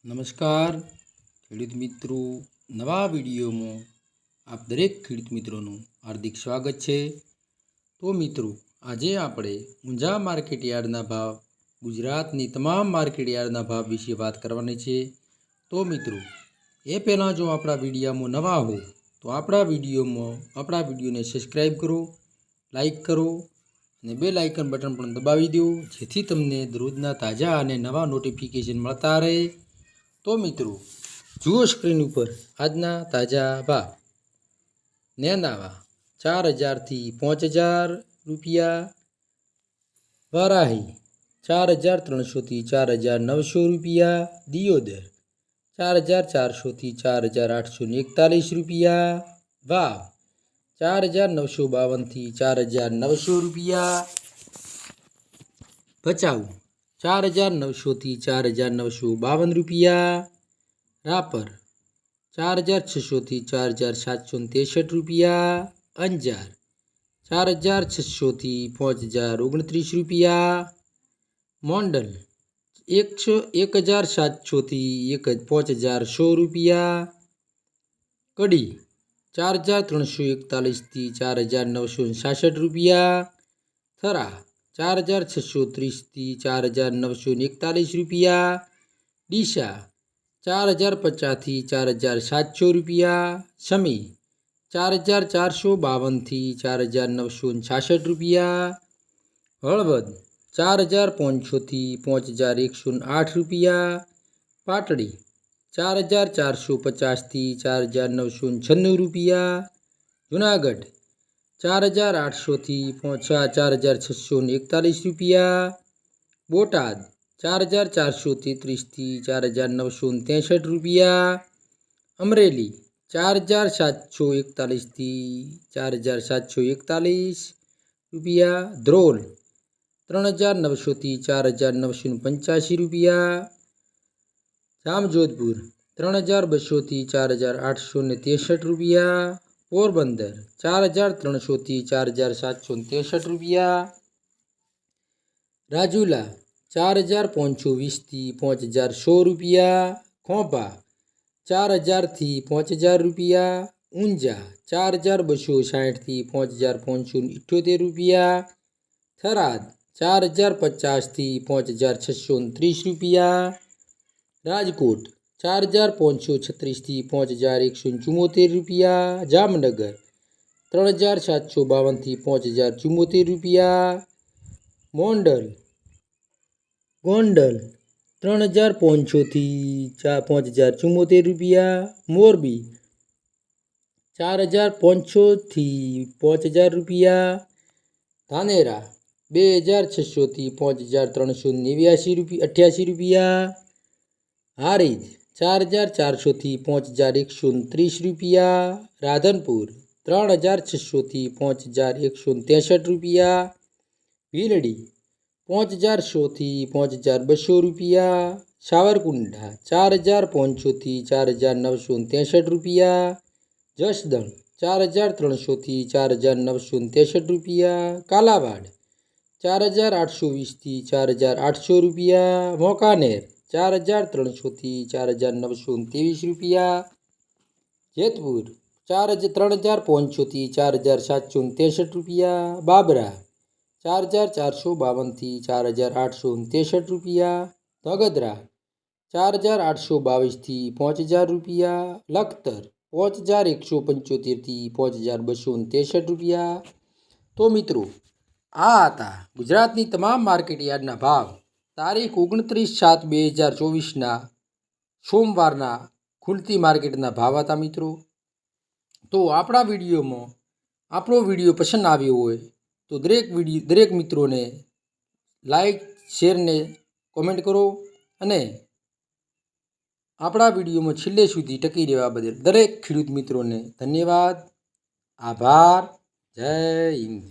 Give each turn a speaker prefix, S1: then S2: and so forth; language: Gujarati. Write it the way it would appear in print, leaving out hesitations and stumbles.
S1: નમસ્કાર ખેડૂત મિત્રો, નવા વિડીયોમાં આપ દરેક ખેડૂત મિત્રોનું હાર્દિક સ્વાગત છે। તો મિત્રો, આજે આપણે ઊંઝા માર્કેટ યાર્ડના ભાવ, ગુજરાતની તમામ માર્કેટ યાર્ડના ભાવ વિશે વાત કરવાની છે। તો મિત્રો, એ પહેલાં જો આપણા વિડીયોમાં નવા હો તો આપણા વિડીયોને સબસ્ક્રાઈબ કરો, લાઈક કરો અને બેલ આઇકન બટન પણ દબાવી દો, જેથી તમને દરરોજના તાજા અને નવા નોટિફિકેશન મળતા રહે। તો મિત્રો, જુઓ સ્ક્રીન ઉપર આજના તાજા ભાવ। નેનાવા 4000થી 5000 રૂપિયા, વારાહી 4300થી 4900 રૂપિયા, દિયોદર 4400થી 4841 રૂપિયા, વાવ 4952થી 4900 રૂપિયા, ભચાઉ 4900થી 4952 રૂપિયા, રાપર 4600થી 4763 રૂપિયા, અંજાર 4600થી 5029 રૂપિયા, મોન્ડલ 1700થી 5100 રૂપિયા, કડી 4341થી 4966 રૂપિયા, થરા 4630થી 4941 રૂપિયા, ડીસા 4050થી 4700 રૂપિયા, સમી 4452થી 4966 રૂપિયા, હળવદ 4500થી 5108 રૂપિયા, પાટડી 4450થી 4996 રૂપિયા, જુનાગઢ 4800થી 4641 રૂપિયા, બોટાદ 4433થી 4963 રૂપિયા, અમરેલી 4741થી 4741 રૂપિયા, ધ્રોલ 3900થી 4985 રૂપિયા, જામજોધપુર 3200થી 4863 રૂપિયા, પોરબંદર 4300થી 4763 રૂપિયા, રાજુલા 4520થી 5016 રૂપિયા, ખોભા 4000થી 5000 રૂપિયા, ઊંઝા 4260થી 5578 રૂપિયા, થરાદ 4050થી 5629 રૂપિયા, રાજકોટ 4536થી 5174 રૂપિયા, જામનગર 3752થી 5074 રૂપિયા, ગોંડલ 3500થી 5074 રૂપિયા, મોરબી 4500થી 5000 રૂપિયા, ધાનેરા 2600થી 5389 રૂપિયા, હારીજ 4400થી 5130 રૂપિયા, રાધનપુર 3600થી 5163 રૂપિયા, ભીલડી 5100થી 5200 રૂપિયા, સાવરકુંડલા 4500થી 4963 રૂપિયા, જસદણ 4300થી 4963 રૂપિયા, કાલાવાડ 4820થી 4800 રૂપિયા, મોકાનેર 4300થી 4923 રૂપિયા, જેતપુર 3500થી 4763 રૂપિયા, બાબરા 4452થી 4863 રૂપિયા, ધગધરા 4822થી 5000 રૂપિયા, લખતર 5175થી 5263 રૂપિયા। તો મિત્રો, આ હતા ગુજરાતની તમામ માર્કેટ યાર્ડના ભાવ તારીખ 29/7/2024ના સોમવારના ખુલતી માર્કેટના ભાવ હતા મિત્રો। તો આપણો વિડીયો પસંદ આવ્યો હોય તો દરેક મિત્રોને લાઈક, શેર ને કોમેન્ટ કરો અને આપણા વિડીયોમાં છેલ્લે સુધી ટકી રહેવા બદલ દરેક ખેડૂત મિત્રોને ધન્યવાદ, આભાર, જય હિન્દ।